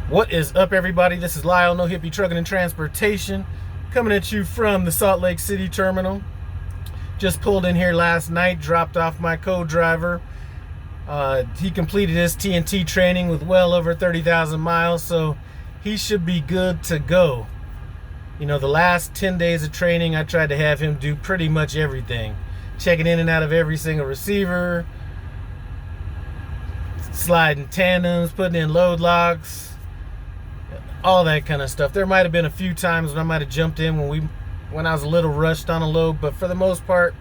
What is up, everybody? This is Lyle, No Hippie Trucking and Transportation, coming at you from the Salt Lake City terminal. Just pulled in here last night, dropped off my co-driver. He completed his TNT training with well over 30,000 miles, so he should be good to go. You know, the last 10 days of training, I tried to have him do pretty much everything. Checking in and out of every single receiver, sliding tandems, putting in load locks, all that kind of stuff. There might have been a few times when I might have jumped in when I was a little rushed on a load, but for the most part,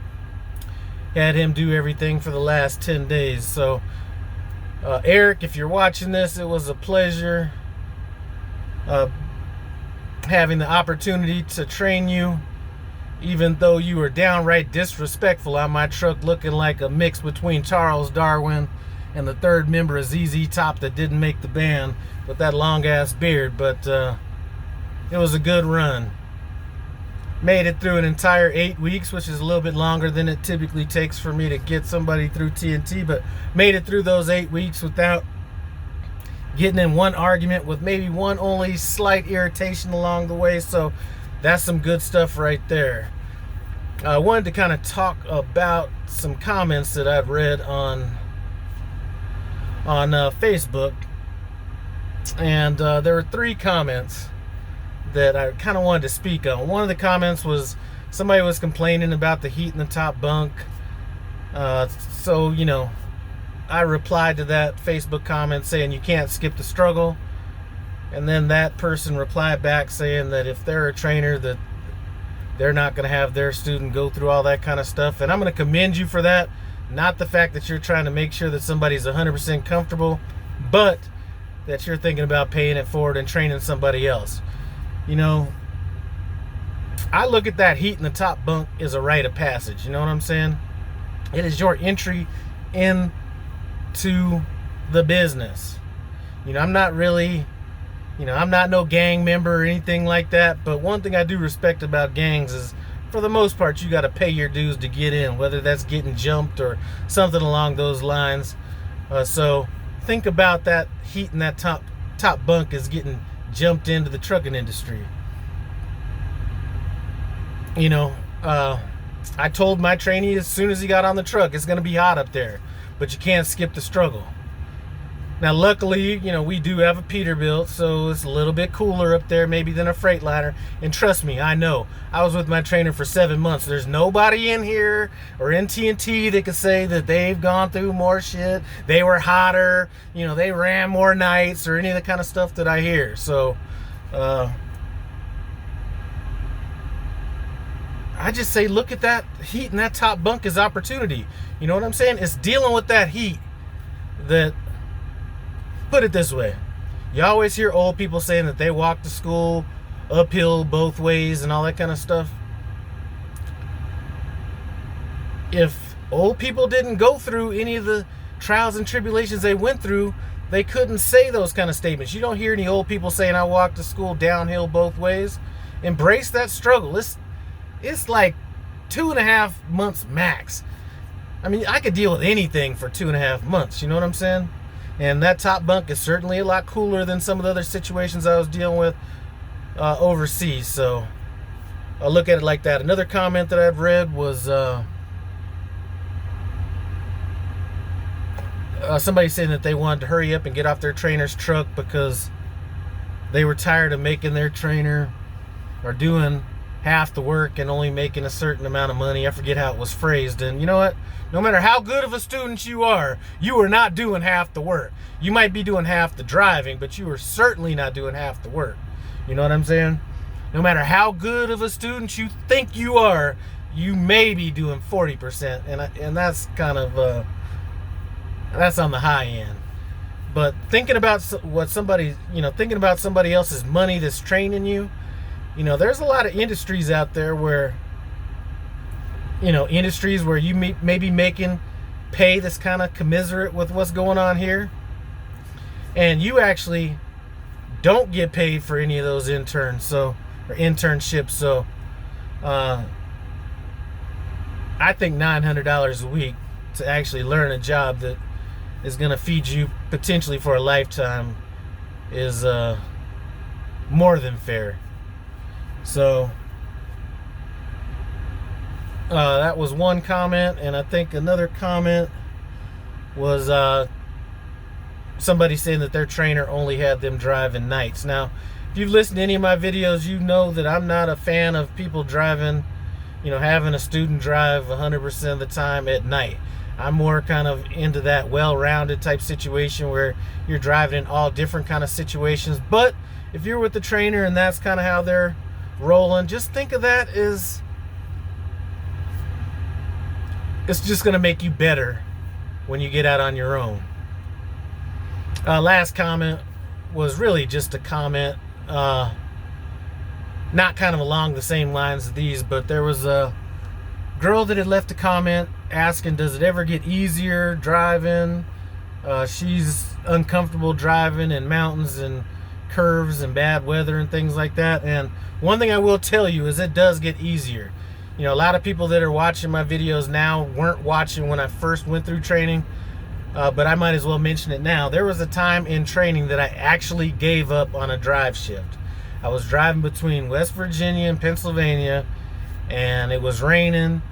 had him do everything for the last 10 days. So, Eric, if you're watching this, it was a pleasure having the opportunity to train you, even though you were downright disrespectful on my truck, looking like a mix between Charles Darwin and the third member of ZZ Top that didn't make the band with that long ass beard. But it was a good run. Made it through an entire 8 weeks, which is a little bit longer than it typically takes for me to get somebody through TNT, but made it through those 8 weeks without getting in one argument, with maybe one only slight irritation along the way. So that's some good stuff right there. I wanted to kind of talk about some comments that I've read on Facebook, and there were 3 comments that I kind of wanted to speak on. One of the comments was somebody was complaining about the heat in the top bunk. So, you know, I replied to that Facebook comment saying you can't skip the struggle. And then that person replied back saying that if they're a trainer, that they're not going to have their student go through all that kind of stuff. And I'm going to commend you for that. Not the fact that you're trying to make sure that somebody's 100% comfortable, but that you're thinking about paying it forward and training somebody else. You know, I look at that heat in the top bunk as a rite of passage. You know what I'm saying? It is your entry into the business. You know, I'm not really, I'm not no gang member or anything like that. But one thing I do respect about gangs is, for the most part, you got to pay your dues to get in, whether that's getting jumped or something along those lines. So think about that heat in that top bunk as getting jumped into the trucking industry. You know, I told my trainee as soon as he got on the truck, it's going to be hot up there, but you can't skip the struggle. Now, luckily, you know, we do have a Peterbilt, so it's a little bit cooler up there maybe than a Freightliner. And trust me, I know. I was with my trainer for 7 months. There's nobody in here or in TNT that could say that they've gone through more shit, they were hotter, you know, they ran more nights, or any of the kind of stuff that I hear. So, I just say look at that heat in that top bunk as opportunity. You know what I'm saying? It's dealing with that heat that... Put it this way, you always hear old people saying that they walk to school uphill both ways and all that kind of stuff. If old people didn't go through any of the trials and tribulations they went through, they couldn't say those kind of statements. You don't hear any old people saying, I walk to school downhill both ways. Embrace that struggle. It's like 2.5 months max. I mean, I could deal with anything for 2.5 months, you know what I'm saying? And that top bunk is certainly a lot cooler than some of the other situations I was dealing with overseas. So I'll look at it like that. Another comment that I've read was somebody saying that they wanted to hurry up and get off their trainer's truck because they were tired of making their trainer or doing half the work and only making a certain amount of money. I forget how it was phrased. And you know what? No matter how good of a student you are not doing half the work. You might be doing half the driving, but you are certainly not doing half the work. You know what I'm saying? No matter how good of a student you think you are, you may be doing 40%. And that's kind of, that's on the high end. But thinking about thinking about somebody else's money that's training you, you know, there's a lot of industries out there where, you may be making pay that's kind of commiserate with what's going on here. And you actually don't get paid for any of those internships. So, I think $900 a week to actually learn a job that is going to feed you potentially for a lifetime is more than fair. So that was one comment, and I think another comment was somebody saying that their trainer only had them driving nights. Now, if you've listened to any of my videos, you know that I'm not a fan of people driving, having a student drive 100% of the time at night. I'm more kind of into that well-rounded type situation where you're driving in all different kind of situations. But if you're with the trainer and that's kind of how they're rolling, just think of that as it's just going to make you better when you get out on your own. Last comment was really just a comment, not kind of along the same lines as these, but there was a girl that had left a comment asking, does it ever get easier driving? She's uncomfortable driving in mountains and curves and bad weather and things like that. And one thing I will tell you is it does get easier. A lot of people that are watching my videos now weren't watching when I first went through training, but I might as well mention it now. There was a time in training that I actually gave up on a drive shift. I was driving between West Virginia and Pennsylvania, and it was raining,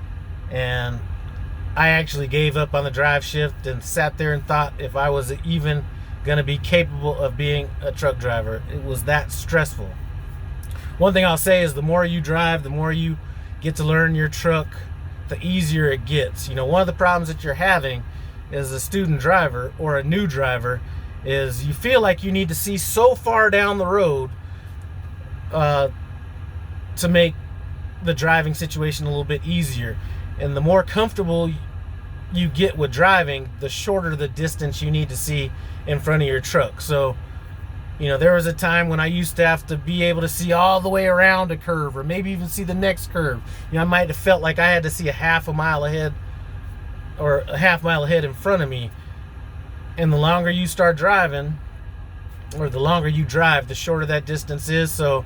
and I actually gave up on the drive shift and sat there and thought if I was even going to be capable of being a truck driver. It was that stressful. One thing I'll say is the more you drive, the more you get to learn your truck, the easier it gets. One of the problems that you're having as a student driver or a new driver is you feel like you need to see so far down the road to make the driving situation a little bit easier. And the more comfortable you get with driving, the shorter the distance you need to see in front of your truck. So, there was a time when I used to have to be able to see all the way around a curve, or maybe even see the next curve. I might have felt like I had to see a half mile ahead in front of me. And the longer you start driving, or the longer you drive, the shorter that distance is. So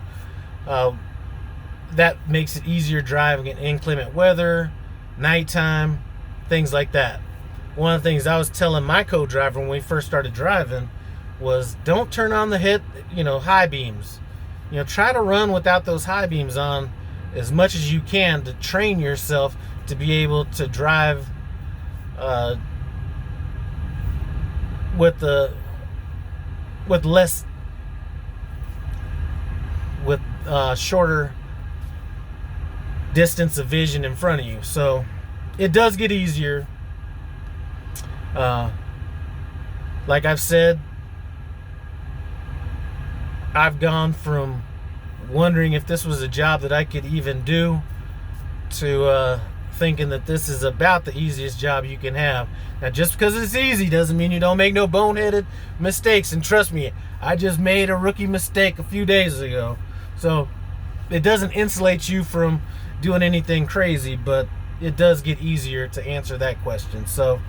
that makes it easier driving in inclement weather, nighttime, things like that. One of the things I was telling my co-driver when we first started driving was don't turn on the high beams. Try to run without those high beams on as much as you can to train yourself to be able to drive with shorter distance of vision in front of you. So it does get easier. Like I've said, I've gone from wondering if this was a job that I could even do to thinking that this is about the easiest job you can have. Now, just because it's easy doesn't mean you don't make no boneheaded mistakes. And trust me, I just made a rookie mistake a few days ago. So it doesn't insulate you from doing anything crazy, but it does get easier to answer that question. So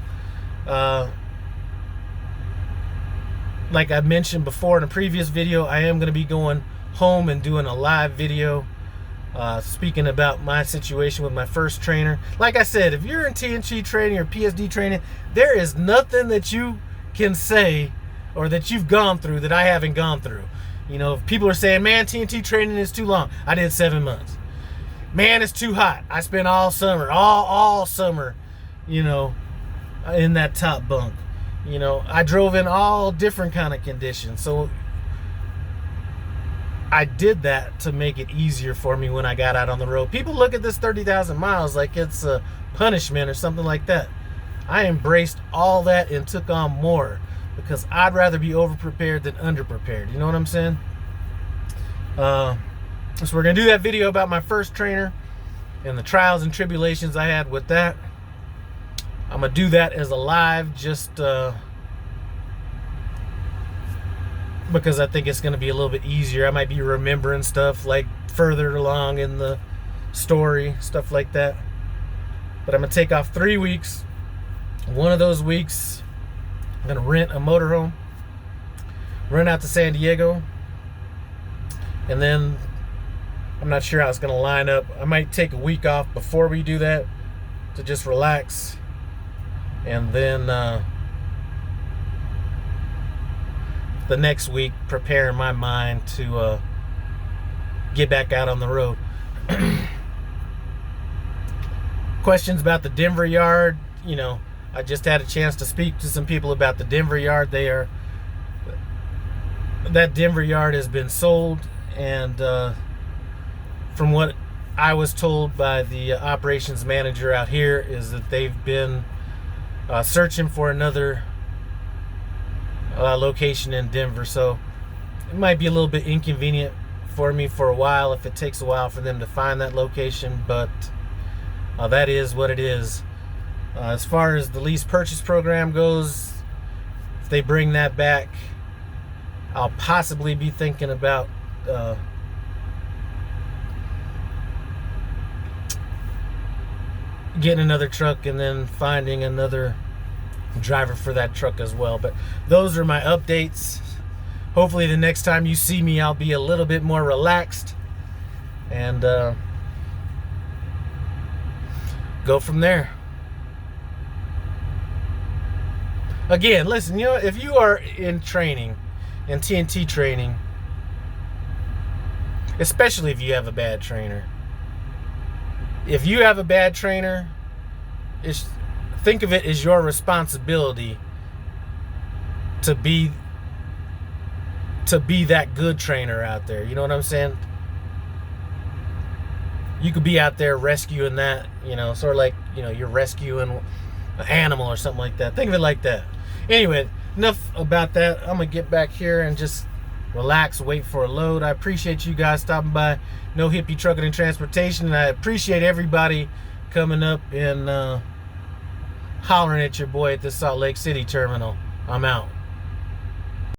like I mentioned before in a previous video, I am going to be going home and doing a live video speaking about my situation with my first trainer. Like I said, if you're in TNT training or PSD training, there is nothing that you can say or that you've gone through that I haven't gone through. If people are saying, man, TNT training is too long, I did 7 months. Man, it's too hot, I spent all summer in that top bunk. I drove in all different kind of conditions. So I did that to make it easier for me when I got out on the road. People look at this 30,000 miles like it's a punishment or something like that. I embraced all that and took on more because I'd rather be overprepared than underprepared. You know what I'm saying? So we're going to do that video about my first trainer and the trials and tribulations I had with that. I'm going to do that as a live just because I think it's going to be a little bit easier. I might be remembering stuff like further along in the story, stuff like that. But I'm going to take off 3 weeks. One of those weeks, I'm going to rent a motorhome, run out to San Diego, and then I'm not sure how it's going to line up. I might take a week off before we do that to just relax. And then the next week, preparing my mind to get back out on the road. Questions about the Denver yard. You know, I just had a chance to speak to some people about the Denver yard. That Denver yard has been sold, and from what I was told by the operations manager out here is that they've been searching for another location in Denver. So it might be a little bit inconvenient for me for a while if it takes a while for them to find that location, but that is what it is. As far as the lease purchase program goes, if they bring that back, I'll possibly be thinking about getting another truck and then finding another driver for that truck as well. But those are my updates. Hopefully the next time you see me, I'll be a little bit more relaxed and go from there. Again, listen, you know, if you are in training, in TNT training, especially if you have a bad trainer, if you have a bad trainer, think of it as your responsibility to be that good trainer out there. You know what I'm saying? You could be out there rescuing that, you know, sort of like, you know, you're rescuing an animal or something like that. Think of it like that. Anyway, enough about that. I'm gonna get back here and just relax, wait for a load. I appreciate you guys stopping by No Hippie Trucking and Transportation, and I appreciate everybody coming up and hollering at your boy at the Salt Lake City terminal. I'm out.